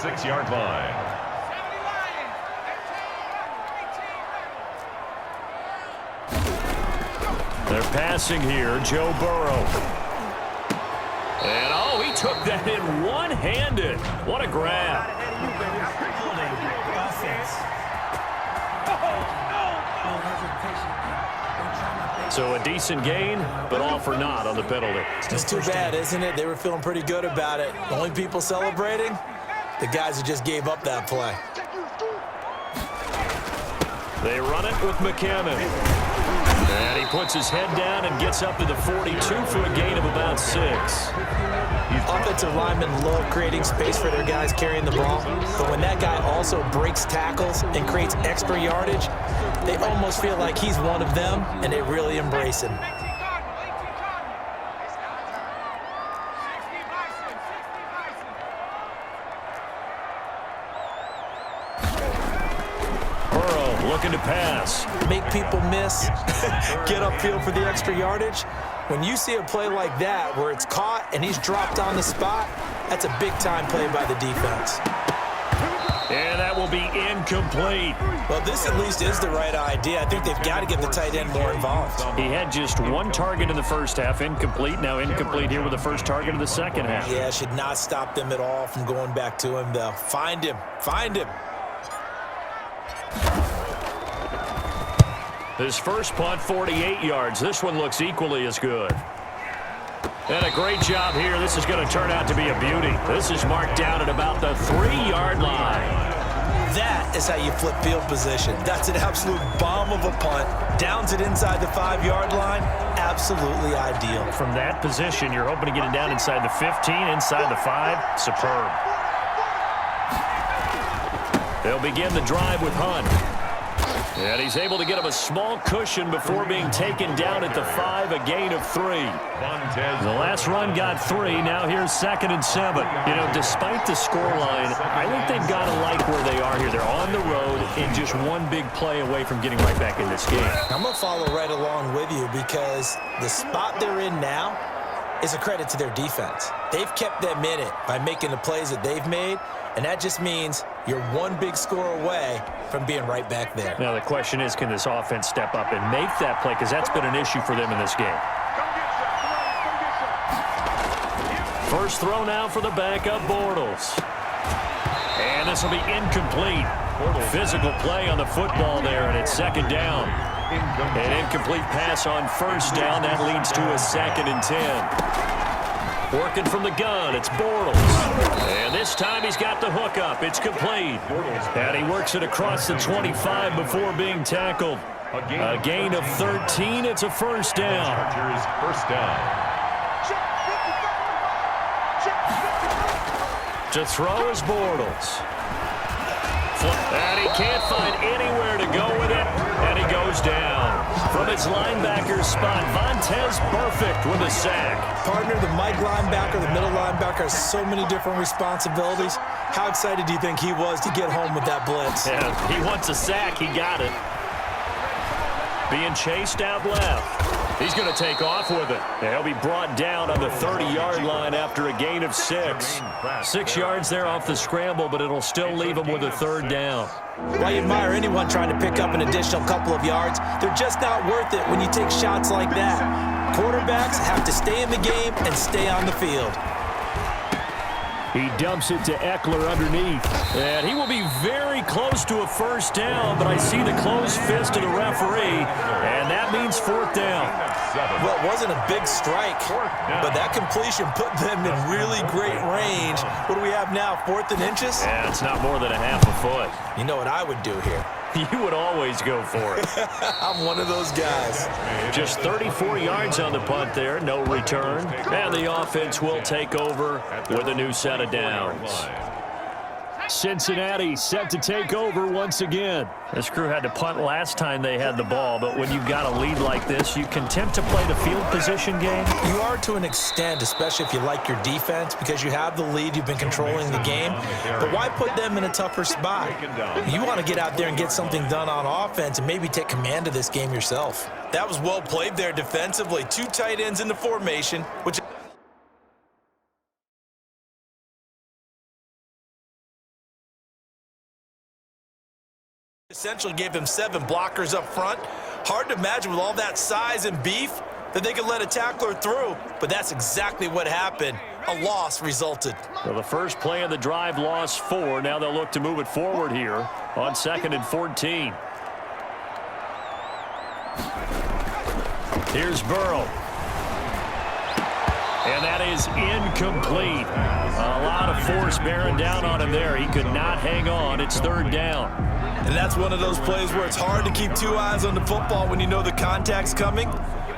6-yard line. They're passing here, Joe Burrow. And, oh, he took that in one-handed. What a grab. So a decent gain, but all for naught on the penalty. It's too bad, isn't it? They were feeling pretty good about it. The only people celebrating, the guys who just gave up that play. They run it with McCammon. And he puts his head down and gets up to the 42 for a gain of about 6. Offensive linemen love creating space for their guys carrying the ball, but when that guy also breaks tackles and creates extra yardage, they almost feel like he's one of them, and they really embrace him. Burrow looking to pass. Make people miss, get upfield for the extra yardage. When you see a play like that where it's caught and he's dropped on the spot, that's a big-time play by the defense. And that will be incomplete. Well, this at least is the right idea. I think they've got to get the tight end more involved. He had just one target in the first half, incomplete. Now incomplete here with the first target of the second half. Yeah, should not stop them at all from going back to him, though. Find him. Find him. His first punt, 48 yards. This one looks equally as good. And a great job here. This is going to turn out to be a beauty. This is marked down at about the 3-yard line. That is how you flip field position. That's an absolute bomb of a punt. Downs it inside the 5-yard line. Absolutely ideal. From that position, you're hoping to get it down inside the 15, inside the 5. Superb. They'll begin the drive with Hunt. And he's able to get him a small cushion before being taken down at the 5, a gain of 3. The last run got 3. Now here's 2nd and 7. You know, despite the scoreline, I think they've got to like where they are here. They're on the road and just one big play away from getting right back in this game. I'm going to follow right along with you because the spot they're in now is a credit to their defense. They've kept them in it by making the plays that they've made, and that just means you're one big score away from being right back there. Now the question is, can this offense step up and make that play? Because that's been an issue for them in this game. First throw now for the backup, Bortles. And this will be incomplete. Physical play on the football there, and it's 2nd down. An incomplete pass on 1st down. That leads to a 2nd and 10. Working from the gun, it's Bortles. And this time he's got the hook up. It's complete. And he works it across the 25 before being tackled. A gain of 13. It's a 1st down. First down. To throw is Bortles. And he can't find anywhere to go with it. And he goes down. From his linebacker spot, Vontez Perfect with a sack. Partner, the Mike linebacker, the middle linebacker has so many different responsibilities. How excited do you think he was to get home with that blitz? Yeah, he wants a sack. He got it. Being chased out left. He's going to take off with it. He'll be brought down on the 30-yard line after a gain of 6. 6 yards there off the scramble, but it'll still leave him with a 3rd down. Why admire anyone trying to pick up an additional couple of yards? They're just not worth it when you take shots like that. Quarterbacks have to stay in the game and stay on the field. He dumps it to Eckler underneath. And he will be very close to a 1st down, but I see the closed fist of the referee, and that means 4th down. Well, it wasn't a big strike, but that completion put them in really great range. What do we have now, 4th and inches? Yeah, it's not more than a half a foot. You know what I would do here? You would always go for it. I'm one of those guys. Just 34 yards on the punt there, no return. And the offense will take over with a new set of downs. Cincinnati set to take over once again. This crew had to punt last time they had the ball, but when you've got a lead like this, you can tempt to play the field position game. You are to an extent, especially if you like your defense, because you have the lead, you've been controlling the game. But why put them in a tougher spot? You want to get out there and get something done on offense and maybe take command of this game yourself. That was well played there defensively. 2 tight ends in the formation, which Essentially gave him 7 blockers up front. Hard to imagine with all that size and beef that they could let a tackler through, but that's exactly what happened. A loss resulted. Well, the first play of the drive lost 4. Now they'll look to move it forward here on 2nd and 14. Here's Burrow. And that is incomplete. A lot of force bearing down on him there. He could not hang on. It's 3rd down. And that's one of those plays where it's hard to keep 2 eyes on the football when you know the contact's coming,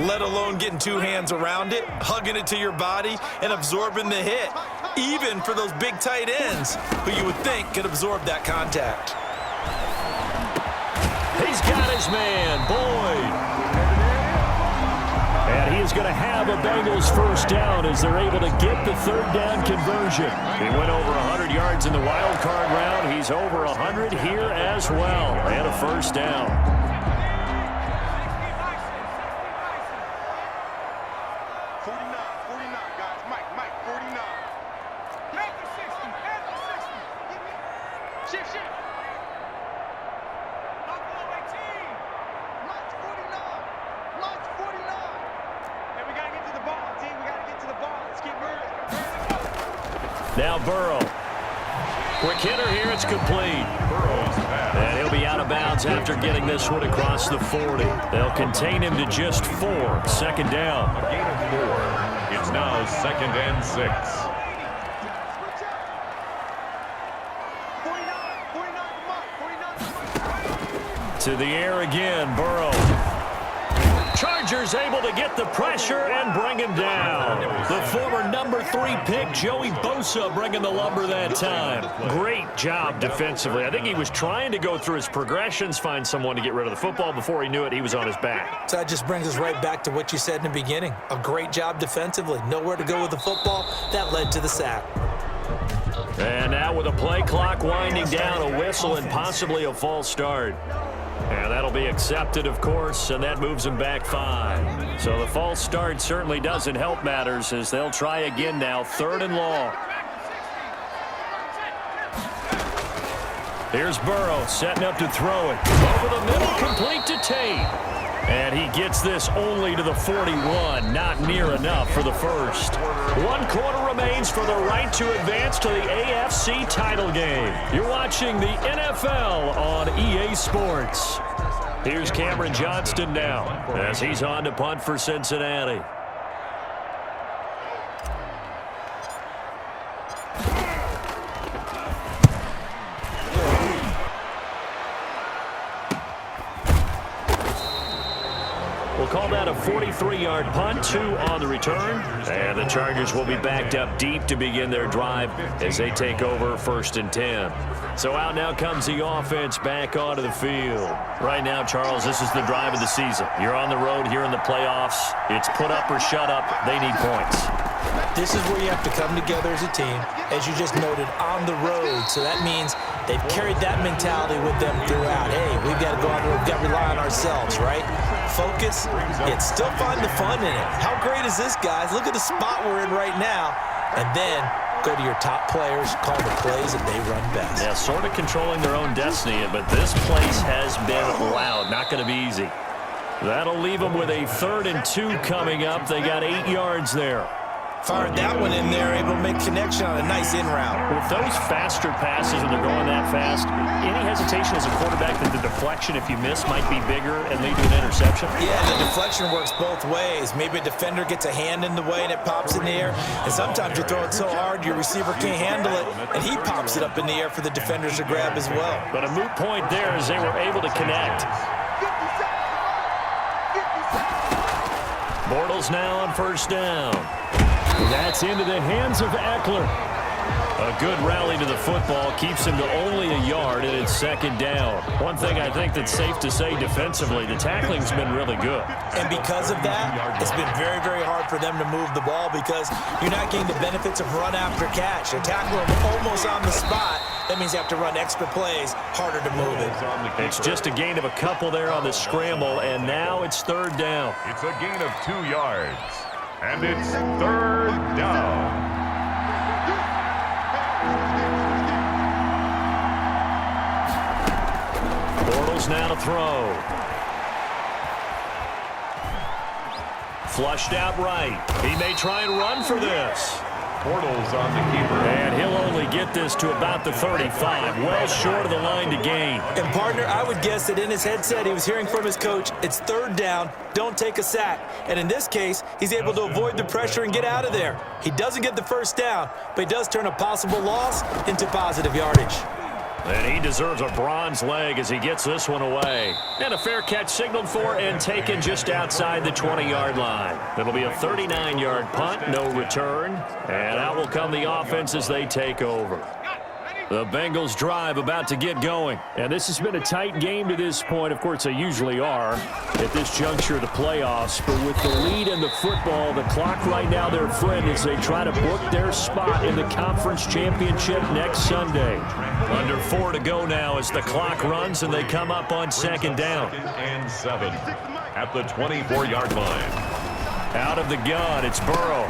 let alone getting 2 hands around it, hugging it to your body, and absorbing the hit, even for those big tight ends who you would think could absorb that contact. He's got his man, Boyd. And he is going to have a Bengals first down as they're able to get the 3rd down conversion. He went over 100 yards in the wild card round. He's over 100 here as well. And a first down. 49, guys. Mike, 49. Head to 60. Shift. Buffalo 18. Mike's 49. And we got to get to the ball, team. We got to get to the ball. Let's keep moving. Now Burrow. Quick hitter here. It's complete. And he'll be out of bounds after getting this one across the 40. They'll contain him to just 4. 2nd down. A gain of 4. It's now 2nd and 6. 49. To the air again, Burrow. Chargers able to get the pressure and bring him down. The former number 3 pick, Joey Bosa, bringing the lumber that time. Great job defensively. I think he was trying to go through his progressions, find someone to get rid of the football. Before he knew it, he was on his back. So that just brings us right back to what you said in the beginning. A great job defensively. Nowhere to go with the football. That led to the sack. And now with a play clock winding down, a whistle and possibly a false start. And that'll be accepted, of course, and that moves them back 5. So the false start certainly doesn't help matters as they'll try again now, 3rd and long. Here's Burrow setting up to throw it. Over the middle, complete to Tate. And he gets this only to the 41, not near enough for the first. 1 quarter remains for the right to advance to the AFC title game. You're watching the NFL on EA Sports. Here's Cameron Johnston now as he's on to punt for Cincinnati. We'll call that a 43-yard punt, 2 on the return. And the Chargers will be backed up deep to begin their drive as they take over 1st and 10. So out now comes the offense back onto the field. Right now, Charles, this is the drive of the season. You're on the road here in the playoffs. It's put up or shut up. They need points. This is where you have to come together as a team, as you just noted, on the road. So that means they've carried that mentality with them throughout. Hey, we've got to go out there, we've got to rely on ourselves, right? Focus, yet still find the fun in it. How great is this, guys? Look at the spot we're in right now. And then go to your top players, call the plays that they run best. Yeah, sort of controlling their own destiny, but this place has been loud. Not going to be easy. That'll leave them with a 3rd and 2 coming up. They got 8 yards there. Fired that one in there, able to make connection on a nice in route. With those faster passes and they're going that fast, any hesitation as a quarterback that the deflection, if you miss, might be bigger and lead to an interception? Yeah, the deflection works both ways. Maybe a defender gets a hand in the way and it pops in the air. And sometimes you throw it so hard your receiver can't handle it, and he pops it up in the air for the defenders to grab as well. But a moot point there as they were able to connect. Bortles now on 1st down. That's into the hands of Eckler. A good rally to the football keeps him to only a yard, and it's 2nd down. One thing I think that's safe to say defensively, the tackling's been really good. And because of that, it's been very, very hard for them to move the ball because you're not getting the benefits of run after catch. They tackle him almost on the spot. That means you have to run extra plays, harder to move it. It's just a gain of a couple there on the scramble, and now it's 3rd down. It's a gain of 2 yards. And it's 3rd down. Bortles now to throw. Flushed out right. He may try and run for this. Bortles on the keeper. And he'll only get this to about the 35, well short of the line to gain. And, partner, I would guess that in his headset he was hearing from his coach, it's third down, don't take a sack. And in this case, he's able to avoid the pressure and get out of there. He doesn't get the first down, but he does turn a possible loss into positive yardage. And he deserves a bronze leg as he gets this one away. And a fair catch signaled for and taken just outside the 20-yard line. It'll be a 39-yard punt, no return. And out will come the offense as they take over. The Bengals drive about to get going. And this has been a tight game to this point. Of course, they usually are at this juncture of the playoffs. But with the lead in the football, the clock right now their friend as they try to book their spot in the conference championship next Sunday. Under 4 to go now as the clock runs and they come up on second down. And 7 at the 24-yard line. Out of the gun, it's Burrow.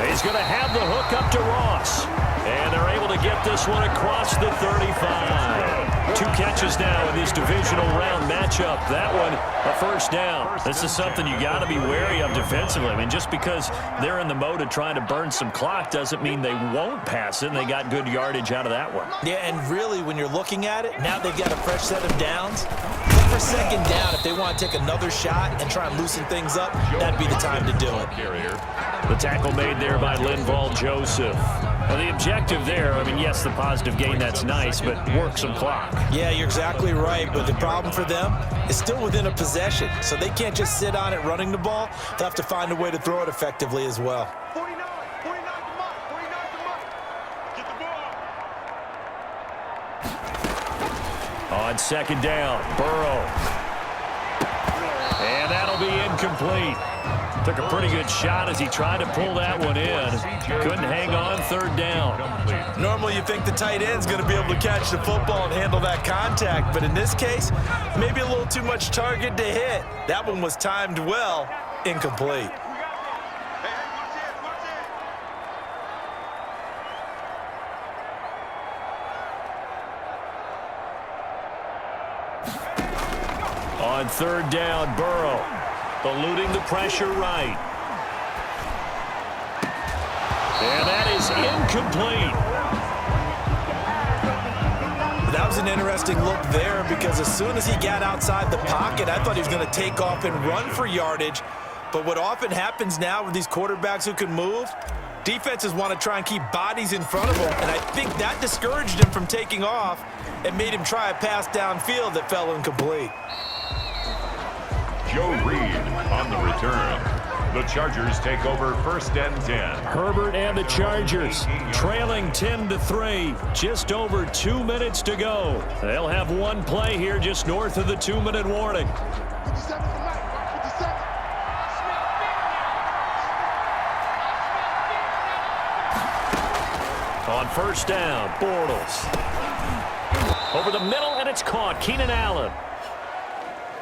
He's going to have the hook up to Ross. And they're able to get this one across the 35. 2 catches now in this divisional round matchup. That one, a first down. This is something you got to be wary of defensively. I mean, just because they're in the mode of trying to burn some clock doesn't mean they won't pass it. And they got good yardage out of that one. Yeah, and really, when you're looking at it, now they've got a fresh set of downs. But for second down, if they want to take another shot and try and loosen things up, that'd be the time to do it. The tackle made there by Linval Joseph. Well, the objective there, I mean, yes, the positive gain, that's nice, but work some clock. Yeah, you're exactly right, but the problem for them is still within a possession, so they can't just sit on it running the ball. They'll have to find a way to throw it effectively as well. 49 to Mike. Get the ball. On second down, Burrow. And that'll be incomplete. Took a pretty good shot as he tried to pull that one in. Couldn't hang on third down. Normally you think the tight end's going to be able to catch the football and handle that contact, but in this case, maybe a little too much target to hit. That one was timed well, incomplete. On third down, Burrow. Eluding the pressure right. And that is incomplete. That was an interesting look there because as soon as he got outside the pocket, I thought he was going to take off and run for yardage. But what often happens now with these quarterbacks who can move, defenses want to try and keep bodies in front of them. And I think that discouraged him from taking off and made him try a pass downfield that fell incomplete. Joe Reed on the return. The Chargers take over first and 10. Herbert and the Chargers trailing 10-3. Just over 2 minutes to go. They'll have one play here just north of the 2-minute warning. 57 to Mike. 57. On first down, Bortles. Over the middle, and it's caught. Keenan Allen.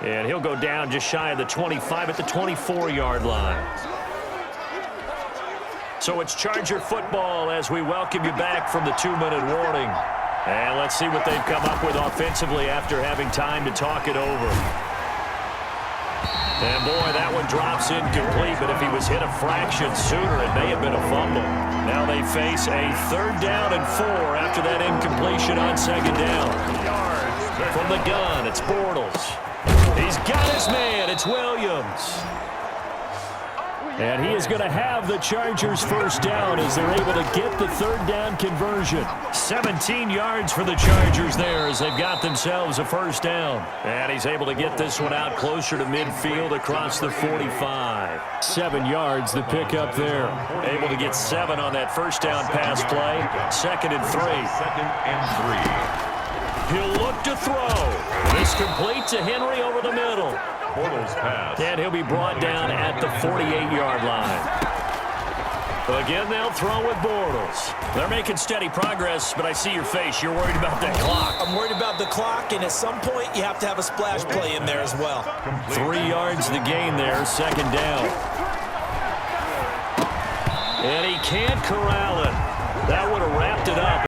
And he'll go down just shy of the 25 at the 24-yard line. So it's Charger football as we welcome you back from the 2-minute warning. And let's see what they've come up with offensively after having time to talk it over. And boy, that one drops incomplete, but if he was hit a fraction sooner, it may have been a fumble. Now they face a third down and 4 after that incompletion on second down. From the gun, it's Bortles. He's got his man. It's Williams. And he is going to have the Chargers first down as they're able to get the third down conversion. 17 yards for the Chargers there as they've got themselves a first down. And he's able to get this one out closer to midfield across the 45. 7 yards the pickup there. Able to get 7 on that first down pass play. Second and 3. Second and 3. He'll look to throw. This complete to Henry over the middle. Bortles pass. And he'll be brought down at the 48-yard line. Again, they'll throw with Bortles. They're making steady progress, but I see your face. You're worried about that clock. I'm worried about the clock, and at some point, you have to have a splash play in there as well. 3 yards the gain there, second down. And he can't corral it. That would have wrapped it up.